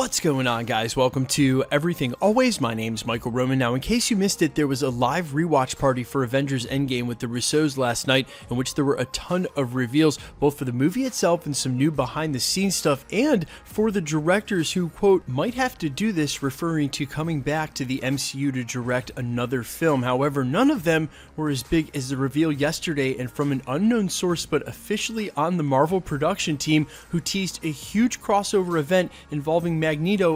What's going on, guys? Welcome to Everything Always. My name's Michael Roman. Now, in case you missed it, there was a live rewatch party for Avengers Endgame with the Russos last night, in which there were a ton of reveals, both for the movie itself and some new behind-the-scenes stuff, and for the directors who, quote, might have to do this, referring to coming back to the MCU to direct another film. However, none of them were as big as the reveal yesterday, and from an unknown source, but officially on the Marvel production team, who teased a huge crossover event involving Margneto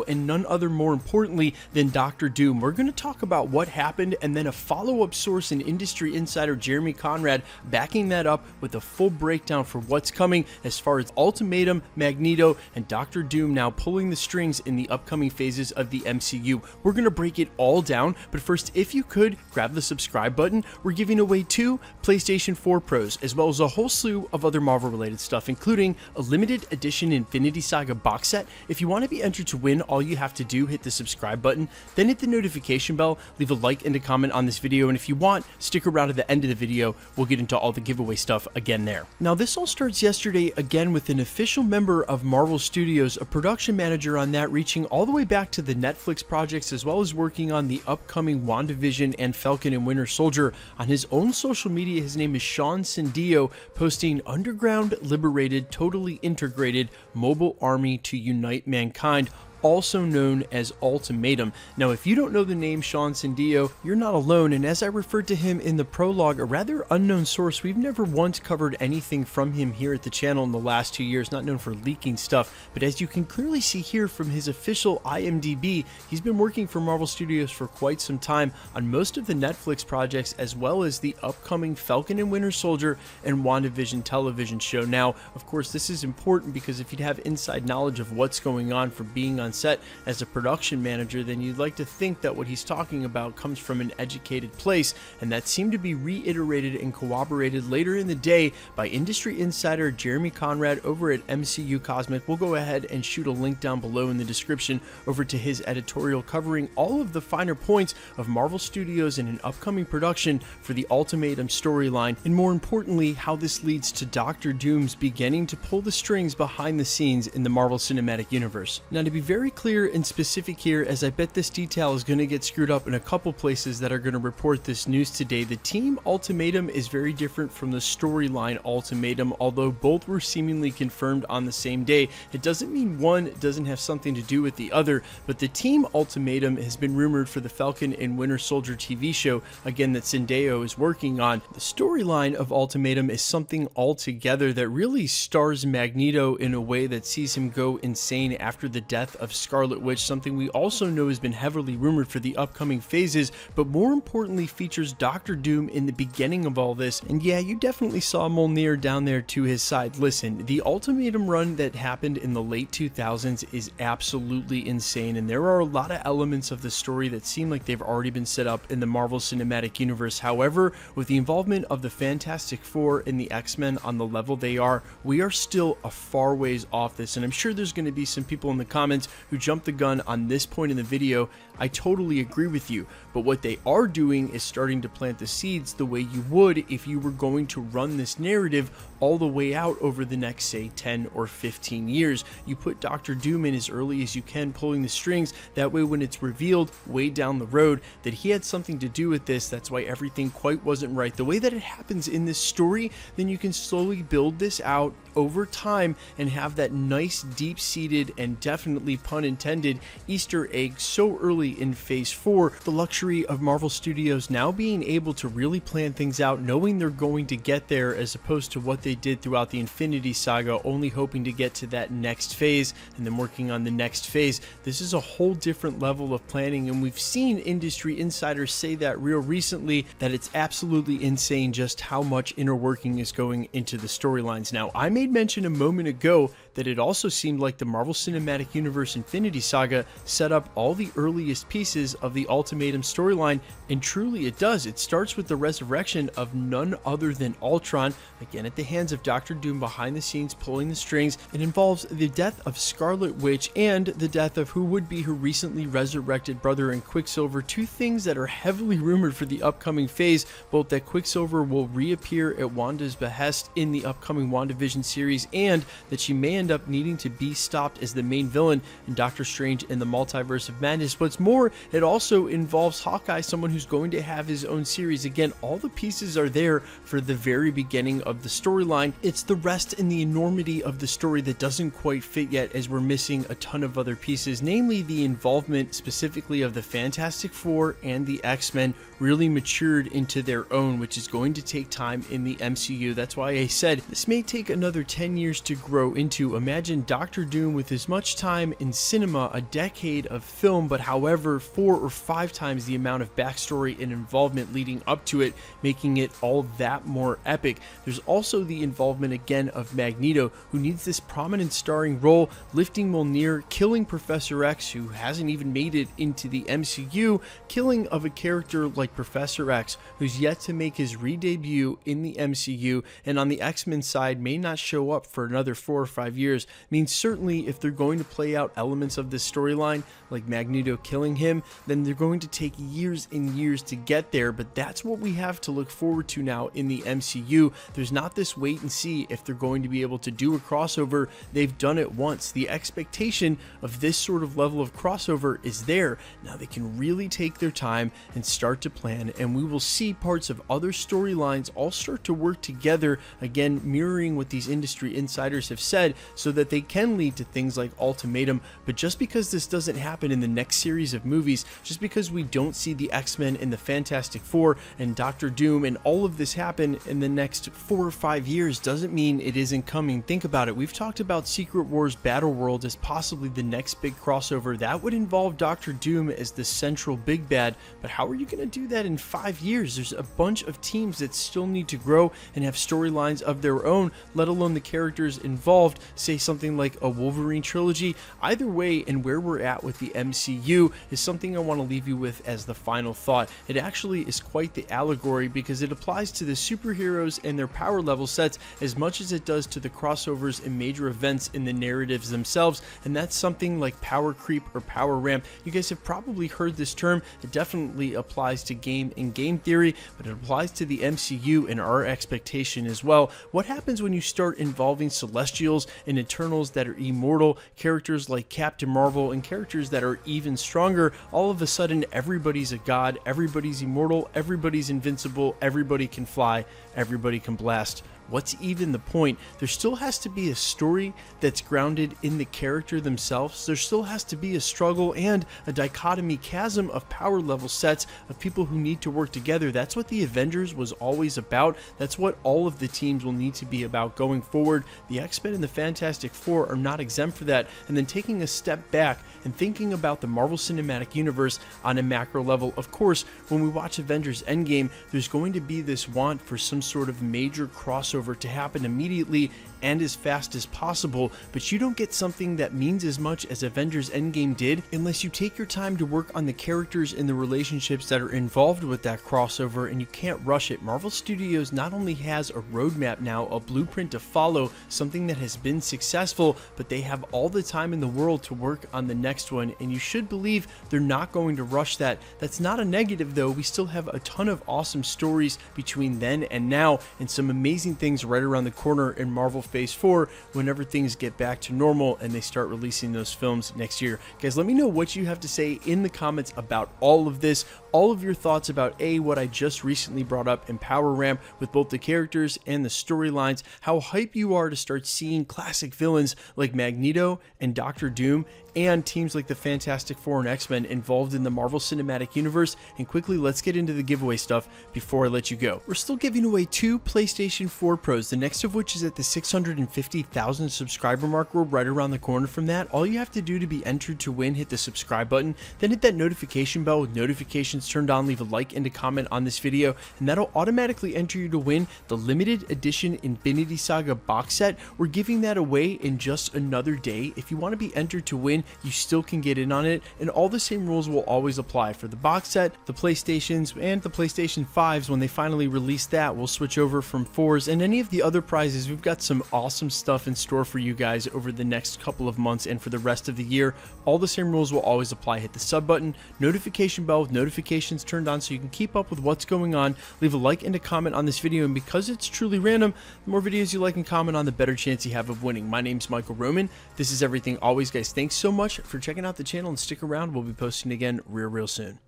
and none other more importantly than Dr. Doom. We're going to talk about what happened and then a follow-up source and industry insider Jeremy Conrad backing that up with a full breakdown for what's coming as far as Ultimatum, Margneto, and Dr. Doom now pulling the strings in the upcoming phases of the MCU. We're going to break it all down, but first, if you could, grab the subscribe button. We're giving away 2 PlayStation 4 Pros, as well as a whole slew of other Marvel-related stuff, including a limited edition Infinity Saga box set. If you want to be entered to win, all you have to do, hit the subscribe button, then hit the notification bell, leave a like and a comment on this video, and if you want, stick around to the end of the video. We'll get into all the giveaway stuff again there. Now, this all starts yesterday again with an official member of Marvel Studios, a production manager on that, reaching all the way back to the Netflix projects, as well as working on the upcoming WandaVision and Falcon and Winter Soldier. On his own social media, his name is Sean Cindio, posting "Underground, liberated, totally integrated mobile army to unite mankind," also known as Ultimatum. Now, if you don't know the name Sean Cindio, you're not alone, and as I referred to him in the prologue, a rather unknown source. We've never once covered anything from him here at the channel in the last 2 years, not known for leaking stuff, but as you can clearly see here from his official IMDb, he's been working for Marvel Studios for quite some time on most of the Netflix projects, as well as the upcoming Falcon and Winter Soldier and WandaVision television show. Now, of course, this is important because if you'd have inside knowledge of what's going on for being on set as a production manager, then you'd like to think that what he's talking about comes from an educated place, and that seemed to be reiterated and corroborated later in the day by industry insider Jeremy Conrad over at MCU Cosmic. We'll go ahead and shoot a link down below in the description over to his editorial covering all of the finer points of Marvel Studios and an upcoming production for the Ultimatum storyline, and more importantly, how this leads to Dr. Doom's beginning to pull the strings behind the scenes in the Marvel Cinematic Universe. Now, to be very clear and specific here, as I bet this detail is going to get screwed up in a couple places that are going to report this news today, the team Ultimatum is very different from the storyline Ultimatum. Although both were seemingly confirmed on the same day, it doesn't mean one doesn't have something to do with the other, but the team Ultimatum has been rumored for the Falcon and Winter Soldier TV show, again, that Cindio is working on. The storyline of Ultimatum is something altogether that really stars Margneto in a way that sees him go insane after the death of Scarlet Witch, something we also know has been heavily rumored for the upcoming phases, but more importantly features Dr. Doom in the beginning of all this. And yeah, you definitely saw Mjolnir down there to his side. Listen, the Ultimatum run that happened in the late 2000s is absolutely insane, and there are a lot of elements of the story that seem like they've already been set up in the Marvel Cinematic Universe. However, with the involvement of the Fantastic Four and the X-Men on the level they are, we are still a far ways off this, and I'm sure there's going to be some people in the comments who jumped the gun on this point in the video. I totally agree with you, but what they are doing is starting to plant the seeds the way you would if you were going to run this narrative all the way out over the next, say, 10 or 15 years. You put Dr. Doom in as early as you can, pulling the strings. That way, when it's revealed way down the road that he had something to do with this, that's why everything quite wasn't right the way that it happens in this story, then you can slowly build this out over time and have that nice, deep-seated, and definitely pun intended Easter egg so early in phase 4. The luxury of Marvel Studios now being able to really plan things out, knowing they're going to get there, as opposed to what they did throughout the Infinity Saga, only hoping to get to that next phase and then working on the next phase. This is a whole different level of planning, and we've seen industry insiders say that real recently, that it's absolutely insane just how much inner working is going into the storylines. Now, I made mention a moment ago that it also seemed like the Marvel Cinematic Universe Infinity Saga set up all the earliest pieces of the Ultimatum storyline, and truly it does. It starts with the resurrection of none other than Ultron, again at the hands of Dr. Doom behind the scenes pulling the strings. It involves the death of Scarlet Witch and the death of who would be her recently resurrected brother in Quicksilver, 2 things that are heavily rumored for the upcoming phase, both that Quicksilver will reappear at Wanda's behest in the upcoming WandaVision series, and that she may end end up needing to be stopped as the main villain in Doctor Strange in the Multiverse of Madness. What's more, it also involves Hawkeye, someone who's going to have his own series. Again, all the pieces are there for the very beginning of the storyline. It's the rest in the enormity of the story that doesn't quite fit yet, as we're missing a ton of other pieces, namely the involvement specifically of the Fantastic Four and the X-Men really matured into their own, which is going to take time in the MCU. That's why I said this may take another 10 years to grow into. Imagine Doctor Doom with as much time in cinema, a decade of film, but however 4 or 5 times the amount of backstory and involvement leading up to it, making it all that more epic. There's also the involvement again of Magneto, who needs this prominent starring role, lifting Mjolnir, killing Professor X, who hasn't even made it into the MCU, killing of a character like Professor X, who's yet to make his re-debut in the MCU, and on the X-Men side may not show up for another 4 or 5 years. Means certainly if they're going to play out elements of this storyline, like Magneto killing him, then they're going to take years and years to get there, but that's what we have to look forward to now in the MCU. There's not this wait and see if they're going to be able to do a crossover. They've done it once. The expectation of this sort of level of crossover is there. Now they can really take their time and start to plan, and we will see parts of other storylines all start to work together, again mirroring what these industry insiders have said, so that they can lead to things like Ultimatum. But just because this doesn't happen in the next series of movies, just because we don't see the X-Men and the Fantastic Four and Doctor Doom and all of this happen in the next 4 or 5 years, doesn't mean it isn't coming. Think about it. We've talked about Secret Wars Battleworld as possibly the next big crossover. That would involve Doctor Doom as the central big bad, but how are you going to do that in 5 years? There's a bunch of teams that still need to grow and have storylines of their own, let alone the characters involved. Say something like a Wolverine trilogy. Either way, and where we're at with the MCU is something I want to leave you with as the final thought. It actually is quite the allegory, because it applies to the superheroes and their power level sets as much as it does to the crossovers and major events in the narratives themselves, and that's something like power creep or power ramp. You guys have probably heard this term. It definitely applies to game and game theory, but it applies to the MCU and our expectation as well. What happens when you start involving Celestials and Eternals that are immortal, characters like Captain Marvel, and characters that are even stronger? All of a sudden everybody's a god, everybody's immortal, everybody's invincible, everybody can fly, everybody can blast. What's even the point? There still has to be a story that's grounded in the character themselves. There still has to be a struggle and a dichotomy chasm of power level sets of people who need to work together. That's what the Avengers was always about. That's what all of the teams will need to be about going forward. The X-Men and the Fantastic Four are not exempt for that. And then taking a step back and thinking about the Marvel Cinematic Universe on a macro level. Of course, when we watch Avengers Endgame, there's going to be this want for some sort of major crossover to happen immediately and as fast as possible, but you don't get something that means as much as Avengers Endgame did unless you take your time to work on the characters and the relationships that are involved with that crossover, and you can't rush it. Marvel Studios not only has a roadmap now, a blueprint to follow, something that has been successful, but they have all the time in the world to work on the next one, and you should believe they're not going to rush that. That's not a negative though. We still have a ton of awesome stories between then and now, and some amazing things right around the corner in Marvel Phase 4 whenever things get back to normal and they start releasing those films next year. Guys, let me know what you have to say in the comments about all of this, all of your thoughts about what I just recently brought up in Power Ramp with both the characters and the storylines, how hype you are to start seeing classic villains like Magneto and Doctor Doom and teams like the Fantastic Four and X-Men involved in the Marvel Cinematic Universe. And quickly, let's get into the giveaway stuff before I let you go. We're still giving away 2 PlayStation 4 Pros, the next of which is at the 650,000 subscriber mark. We're right around the corner from that. All you have to do to be entered to win, hit the subscribe button, then hit that notification bell with notifications turned on, leave a like and a comment on this video, and that'll automatically enter you to win the limited edition Infinity Saga box set. We're giving that away in just another day. If you want to be entered to win, you still can get in on it, and all the same rules will always apply for the box set, the PlayStations, and the PlayStation 5s. When they finally release that, we'll switch over from 4s, and any of the other prizes, we've got some awesome stuff in store for you guys over the next couple of months and for the rest of the year. All the same rules will always apply. Hit the sub button, notification bell with notifications turned on so you can keep up with what's going on. Leave a like and a comment on this video, and because it's truly random, the more videos you like and comment on, the better chance you have of winning. My name's Michael Roman. This is Everything Always, guys. Thanks so much for checking out the channel, and stick around. We'll be posting again real soon.